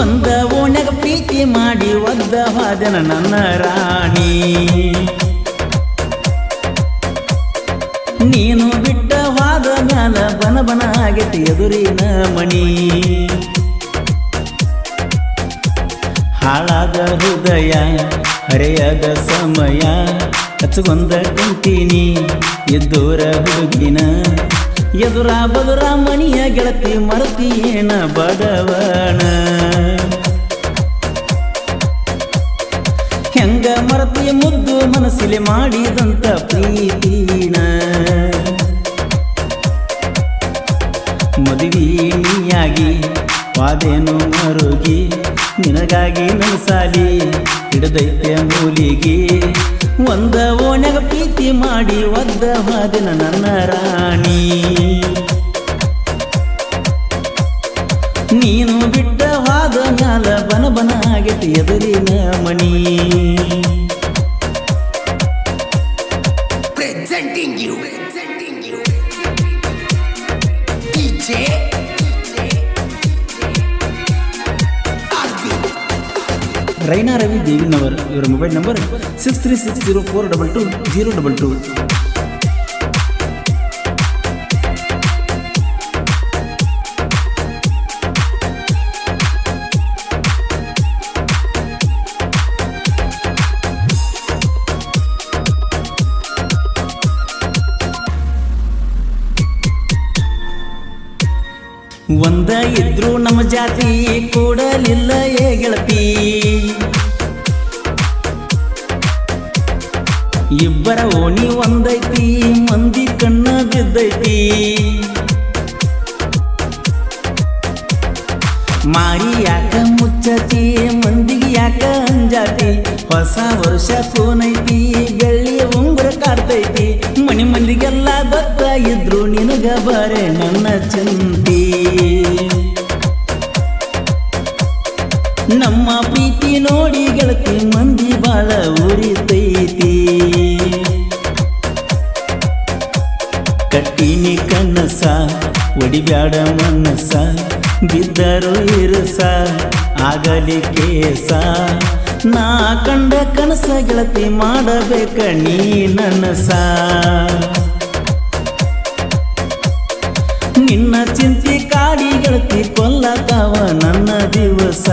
ಒಂದ ಓಣ್ಯಾಗ ಪ್ರೀತಿ ಮಾಡಿ ಒದ್ದ ವಾದನ ನನ್ನ ರಾಣಿ ನೀನು ಬಿಟ್ಟ ವಾದ ಮ್ಯಾಲ ಬನ ಬನ ಆಗೈತಿ ಎದುರಿನ ಮಣಿ ಹಾಳಾದ ಹೃದಯ ಹರೆಯದ ಸಮಯ ಹಚ್ಚಗೊಂದ ಕುಂತೀನಿ ಎದ್ದೋರ ಹುಡುಗಿನ ಎದುರ ಬದುರ ಮಣಿಯ ಗೆಳತಿ ಮರತಿಯೇನ ಬಡವಣ ಹೆಂಗ ಮರತಿಯ ಮುದ್ದು ಮನಸ್ಸಿಲೆ ಮಾಡಿದಂತ ಪ್ರೀತಿನ ಮದುವೆ ನೀಯಾಗಿ ವಾದೇನು ಮರುಗಿ ನಿನಗಾಗಿ ನನಸಾಲಿ ಹಿಡದೈತೆ ಮೂಲಿಗೆ ಒಂದ ಓಣ್ಯಾಗ ಪ್ರೀತಿ ಮಾಡಿ ಒದ್ದ ವಾದನ ನನ್ನ ರಾಣಿ ನೀನು ಬಿಟ್ಟ ವಾದ ಮ್ಯಾಲ ಬನ ಬನ ಆಗೈತಿ ಎದುರಿನ ಮಣಿ Presenting you DJ Raina Ravi ದೇವಿನವರ್ ಇವರ ಮೊಬೈಲ್ ನಂಬರ್ 6360422022 ಒಂದ ಇದ್ರು ನಮ್ಮ ಜಾತಿ ಕೂಡಲಿಲ್ಲ ಏ ಗೆಳತಿ ಇಬ್ಬರ ಓಣಿ ಒಂದೈತಿ ಮಂದಿ ಕಣ್ಣ ಬಿದ್ದೈತಿ ಮಾರಿ ಯಾಕ ಮುಚ್ಚತಿ ಮಂದಿಗೆ ಯಾಕ ಅಂಜಾತಿ ಹೊಸ ವರ್ಷ ಸೋನೈತಿ ಬೆಳ್ಳಿ ಉಂಗುರ ಕಾಡ್ತೈತಿ ಮನಿ ಮಂದಿಗೆಲ್ಲ ಗೊತ್ತ ಇದ್ರು ನಿನಗ ಬರೆ ನನ್ನ ಚಿಂತಿ ನಮ್ಮ ಪ್ರೀತಿ ನೋಡಿ ಗೆಳತಿ ಮಂದಿ ಬಾಳ ಉರಿತೈತಿ ಕಟ್ಟಿನಿ ಕನಸ ಒಡಿಬ್ಯಾಡ ಮನಸ ಬಿದ್ದರು ಇರಸ ಆಗಲಿ ಕೇಸ ನಾ ಕಂಡ ಕನಸ ಗೆಳತಿ ಮಾಡಬೇಕ ನೀ ನನಸ ನಿನ್ನ ಚಿಂತೆ ಕಾಡಿ ಗೆಳತಿ ಕೊಲ್ಲತಾವ ನನ್ನ ದಿವಸ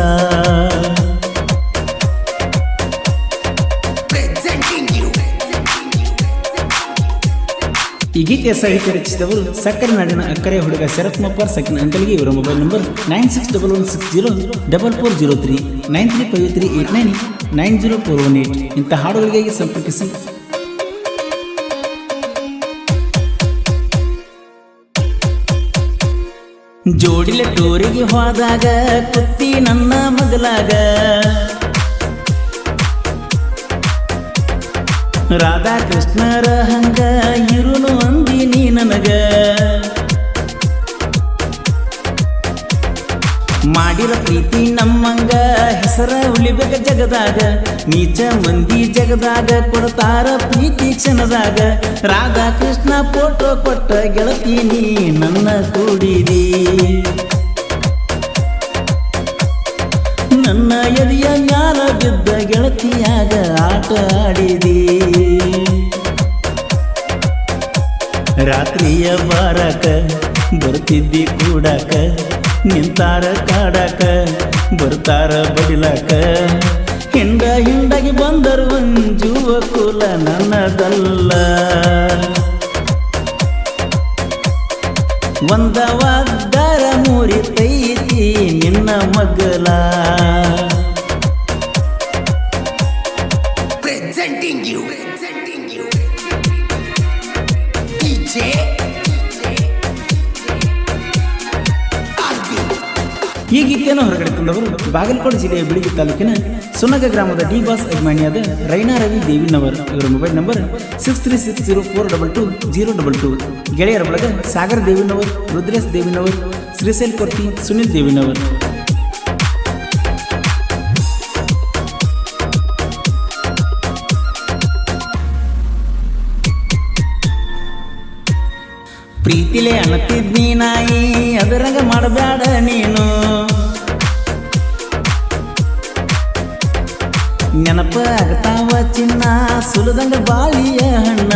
ಈ ಗೀತೆಯ ಸಾಹಿತ್ಯ ರಚಿಸಿದವರು ಸಕ್ಕರೆ ನಾಡಿನ ಅಕ್ಕರೆ ಹುಡುಗ ಶರತ್ ಮಪ್ಪರ್ ಸಕಿನ ಅಂಕಲ್ಗೆ ಇವರ ಮೊಬೈಲ್ ನಂಬರ್ 9611604403 9353899048 ಇಂಥ ಹಾಡುಗಳಿಗಾಗಿ ಸಂಪರ್ಕಿಸಿ. ಜೋಡಿಲೆ ಟೂರಿಗೆ ಹೋದಾಗ ಕುತ್ತಿ ನನ್ನ ಮಗಲಾಗ ರಾಧಾ ಕೃಷ್ಣರ ಹಂಗ ಇರುನು ಅಂದಿ ನೀ ನನಗ ಮಾಡಿರ ಪ್ರೀತಿ ನಮ್ಮಂಗ ಹೆಸರ ಉಳಿಬೇಕ ಜಗದಾಗ ನೀಚ ಮಂದಿ ಜಗದಾಗ ಕೊಡ್ತಾರ ಪ್ರೀತಿ ಕ್ಷಣದಾಗ ರಾಧಾ ಕೃಷ್ಣ ಫೋಟೋ ಕೊಟ್ಟ ಗೆಳತಿ ನೀ ನನ್ನ ಕೂಡಿದಿ ನನ್ನ ಎದೆಯ ಮ್ಯಾಲ ಬಿದ್ದ ಗೆಳತಿಯಾಗ ಆಟ ಆಡಿದಿ ರಾತ್ರಿಯ ಬಾರಕ ಬರ್ತಿದ್ದಿ ಕೂಡಾಕ ನಿಂತಾರ ಕಾಡಾಕ ಬರ್ತಾರ ಬಡಿಲಾಕ ಹಿಂಡ ಹಿಂಡಾಗಿ ಬಂದರು ಅಂಜುವ ಕುಲ ನನ್ನದಲ್ಲ ಒಂದ ವಾದ್ದಾರ ಮುರಿತೈತಿ ನಿನ್ನ ಮಗಲ Presenting you DJ ಈ ಗೀತೆಯನ್ನು ಹೊರಗಡೆ ತಂದವರು ಬಾಗಲಕೋಟೆ ಜಿಲ್ಲೆಯ ಬಿಳಿಗಿ ತಾಲೂಕಿನ ಸುನಗ ಗ್ರಾಮದ ಡಿ ಬಾಸ್ ಅಭಿಮಾನಿಯಾದ ರೈನಾ ರವಿ ದೇವಿನವರ್ ಇವರ ಮೊಬೈಲ್ ನಂಬರ್ 6360422022 ಗೆಳೆಯರ ಬಳಗ ಸಾಗರ್ ದೇವಿನವರ್, ರುದ್ರೇಶ್ ದೇವಿನವರ್, ಶ್ರೀಶೈಲ್ ಕೊರ್ತಿ, ಸುನಿಲ್ ದೇವಿನವರ್. ಪ್ರೀತಿಲೆ ಅನ್ನತಿದ್ನಿ ನಾಯಿ ಅದರಂಗ ಮಾಡಬೇಡ ನೀನು ಸುಡದಂಗ ಬಾಳಿಯ ಹಣ್ಣ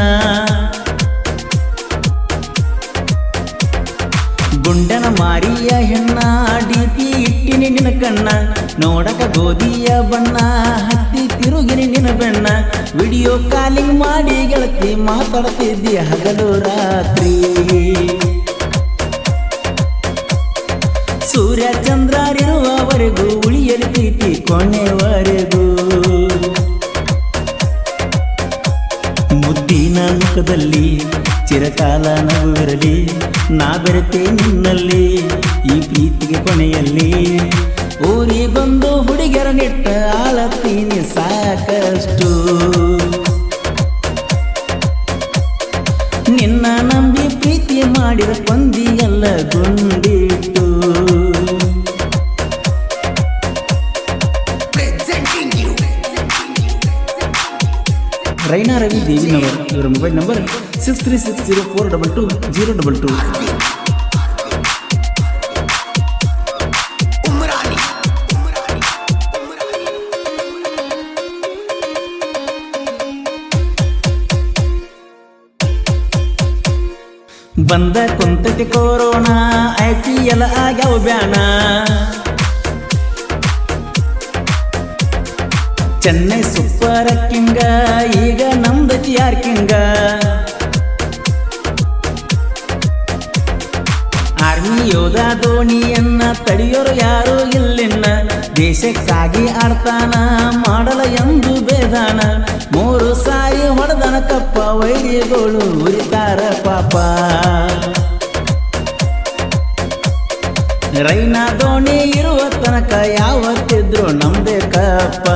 ಗುಂಡನ ಮಾರಿಯ ಹೆಣ್ಣ ಡಿಪಿ ಇಟ್ಟಿನಿ ನಿನ್ನ ಕಣ್ಣ ನೋಡಕ ಗೋಧಿಯ ಬಣ್ಣ ಹತ್ತಿ ತಿರುಗಿನಿ ನಿನ್ನ ಬೆಣ್ಣ ವಿಡಿಯೋ ಕಾಲಿಂಗ್ ಮಾಡಿ ಗೆಳತಿ ಮಾತಾಡ್ತಿದ್ದಿ ಹಗಲು ರಾತ್ರಿ ಸೂರ್ಯ ಚಂದ್ರರಿರುವವರೆಗೂ ಉಳಿಯಲಿ ಪ್ರೀತಿ ಕೊನೆವರೆಗೂ ಮುದ್ದಿನ ಮುಖದಲ್ಲಿ ಚಿರಕಾಲ ನಗುವಿರಲಿ ನಾ ಬೆರೆತೆ ನಿನ್ನಲ್ಲಿ ಈ ಪ್ರೀತಿಗೆ ಕೊನೆಯಲ್ಲಿ ಊರಿಗೊಂದು ಹುಡುಗಿಯರ ನೆಟ್ಟ ಆಳತೀನಿ ಸಾಕಷ್ಟು ನಿನ್ನ ನಂಬಿ ಪ್ರೀತಿ ಮಾಡಿದ ಕೊಂದಿಯಲ್ಲ ಗುಂಡಿಟ್ಟು ರೈನಾ ರವಿ ದೇವಿನವರು ಇವರ ಮೊಬೈಲ್ ನಂಬರ್ 6360422022 ಬಂದ ಕುಂತತಿ ಕೊರೋನಾ IPL ಆಗ್ಯಾವ ಬ್ಯಾನ ಚೆನ್ನೈ ಸೂಪರ್ ಕಿಂಗ ಈಗ ನಮ್ದತಿ ಯಾರ್ ಕಿಂಗ ಆರ್ಮಿ ಯೋಧ ಧೋನಿಯನ್ನ ತಡೆಯೋರು ಯಾರು ಇಲ್ಲಿನ್ನ ದೇಶಕ್ಕಾಗಿ ಆಡ್ತಾನ ಮಾಡಲ ಎಂದು ಬೇದಾನ 3 ಸಾರಿ ಹೊಡೆದನ ಕಪ್ಪ ವೈರಿಗಳು ಉರಿತಾರ ಪಾಪ ರೈನಾ ಧೋನಿ ಇರುವ ತನಕ ಯಾವತ್ತಿದ್ರು ನಮ್ದೇ ಕಪ್ಪ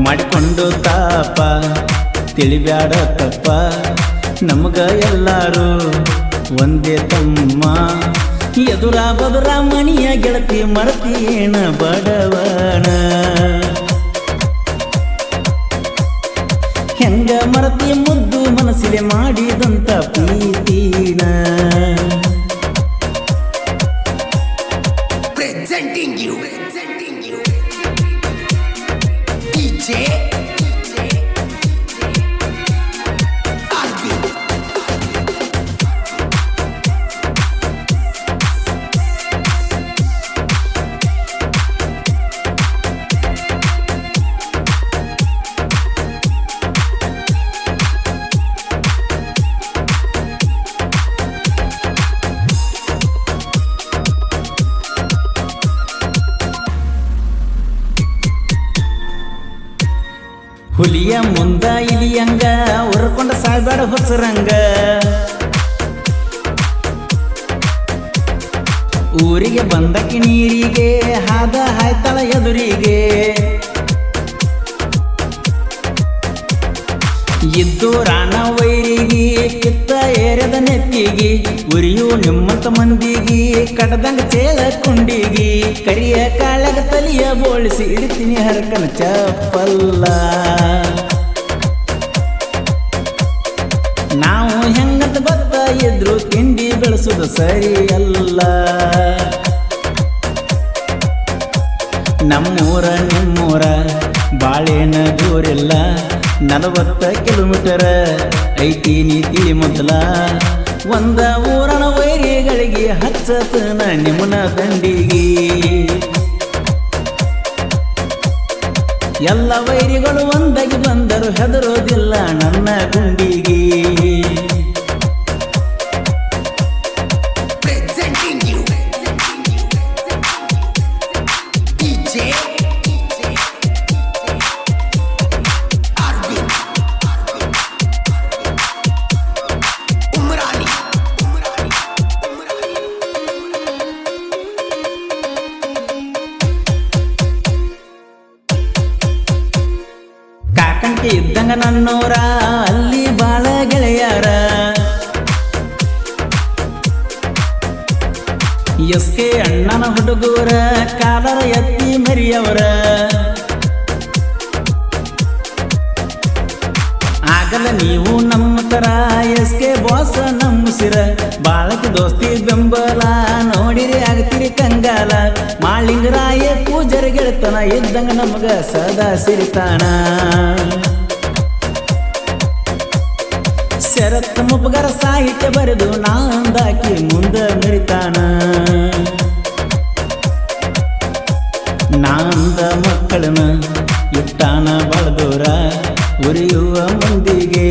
ಮಾಡಿಕೊಂಡು ತಾಪ ತಿಳಿಬ್ಯಾಡ ತಪ್ಪ ನಮಗ ಎಲ್ಲಾರು ಒಂದೇ ತಮ್ಮ ಎದುರ ಬದುರ ಮಣಿಯ ಗೆಳತಿ ಮರತಿ ಏನ ಬಡವನ ಹೆಂಗ ಮರತಿ ಮುದ್ದು ಮನಸ್ಸಿಲೆ ಮಾಡಿದಂತ ಪ್ರೀತಿನ Presenting you DJ Arvin. ಹುಲಿಯ ಮುಂದ ಇಲಿಯಂಗ ಹೊರಕೊಂಡ ಸಾಯ್ಬೇಡ ಹೊಸರಂಗ ಊರಿಗೆ ಬಂದಕ್ಕೆ ನೀರಿಗೆ ಹಾದ ಹಾಯ್ತಳ ಎದುರಿಗೆ ಇದ್ದು ರಾಣ ವೈರಿಗೆ ಕಿತ್ತ ಏರದ ನೆತ್ತಿಗೆ ಉರಿಯು ನಿಮ್ಮಂತ ಮಂದಿಗೆ ಕಡದಂಗ ಚೇಳ ಕುಂಡಿಗೆ ಕರಿಯ ಕಾಳಗ ತಲಿಯ ಬೋಳಿಸಿ ಇಡ್ತೀನಿ ಹರಕನ ಚಪ್ಪಲ್ಲ ನಾವು ಹೆಂಗಂತ ಗೊತ್ತ ಇದ್ರು ತಿಂಡಿ ಬೆಳೆಸುದು ಸರಿಯಲ್ಲ ನಮ್ಮೂರ ನಿಮ್ಮೂರ ಬಾಳೆನ ದೂರಿಲ್ಲ 40 ಕಿಲೋಮೀಟರ್ ಐತಿ ನೀ ತಿಳಿ ಮೊದಲ ಒಂದ ಊರನ ವೈರಿಗಳಿಗೆ ಹಚ್ಚತನ ನಿಮ್ಮನ ದಂಡಿಗೆ ಎಲ್ಲ ವೈರಿಗಳು ಒಂದಾಗಿ ಬಂದರು ಹೆದರೋದಿಲ್ಲ ನನ್ನ ಗುಂಡಿಗೆ Presenting you DJ Arvin. Umrani. ಕಾಕಂಕಿ ಇದ್ದಂಗ ನನ್ನೋರ ಅಲ್ಲಿ ಬಾಳ ಗೆಳೆಯಾರ SK ಅಣ್ಣನ ಹುಡುಗೂರ ಕಾಲರ ಎತ್ತಿ ಮರಿಯವರ ಆಗಲ್ಲ ನೀವು ನಮ್ಮ ತರ SK ಬಾಸ್ ನಮ್ಮ ಸಿರ ಬಾಳಕ ದೋಸ್ತಿ ಬೆಂಬಲ ನೋಡಿ ನೋಡಿರಿ ಆಗ್ತೀರಿ ಕಂಗಾಲ ಮಾಳಿಂಗರಾಯ ಪೂಜಾರಿ ಗೆಳತನ ಇದ್ದಂಗ ನಮಗ ಸದಾ ಸಿರಿತಾನ ಶರತ್ ಮುಪ್ಗರ ಸಾಹಿತ್ಯ ಬರೆದು ನಾಂದಾಕಿ ಮುಂದ ಮೆರಿತಾನ ನಾಂದ ಮಕ್ಕಳನ ಇಟ್ಟಾನ ಬಳದೋರ ಉರಿಯುವ ಮಂದಿಗೆ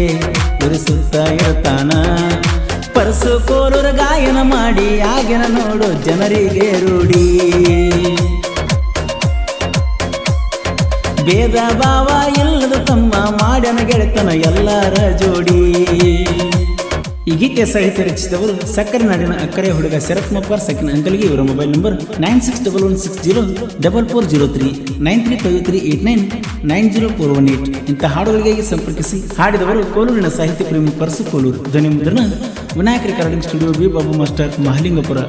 ಉರಿಸುತ್ತಾ ಇರ್ತಾನ ಪರಸು ಕೋಲೂರ ಗಾಯನ ಮಾಡಿ ಆಗಿನ ನೋಡು ಜನರಿಗೆ ರೂಢಿ ಭೇದ ಭಾವ ಇಲ್ಲದ ತಮ್ಮ ಮಾಡ್ಯನ ಗೆಳೆತನ ಎಲ್ಲರ ಜೋಡಿ ಈ ಗೀತೆ ಸಾಹಿತ್ಯ ರಚಿಸಿದವರು ಸಕ್ಕರೆ ನಾಡಿನ ಅಕ್ಕರೆ ಹುಡುಗ ಶರತ್ ಮಪ್ಪಾರ್ ಸಕಿನ ಅಂಕಲ್ಗೆ ಇವರ ಮೊಬೈಲ್ ನಂಬರ್ 9611604403 9353899048 ಇಂಥ ಹಾಡುಗಳಿಗಾಗಿ ಸಂಪರ್ಕಿಸಿ. ಹಾಡಿದವರು ಕೋಲೂರಿನ ಸಾಹಿತ್ಯ ಪ್ರೇಮಿ ಪರಸು ಕೋಲೂರು. ಧ್ವನಿ ಮುದ್ರಣ Vinayaka recording studio V Babu master Mahalingapura.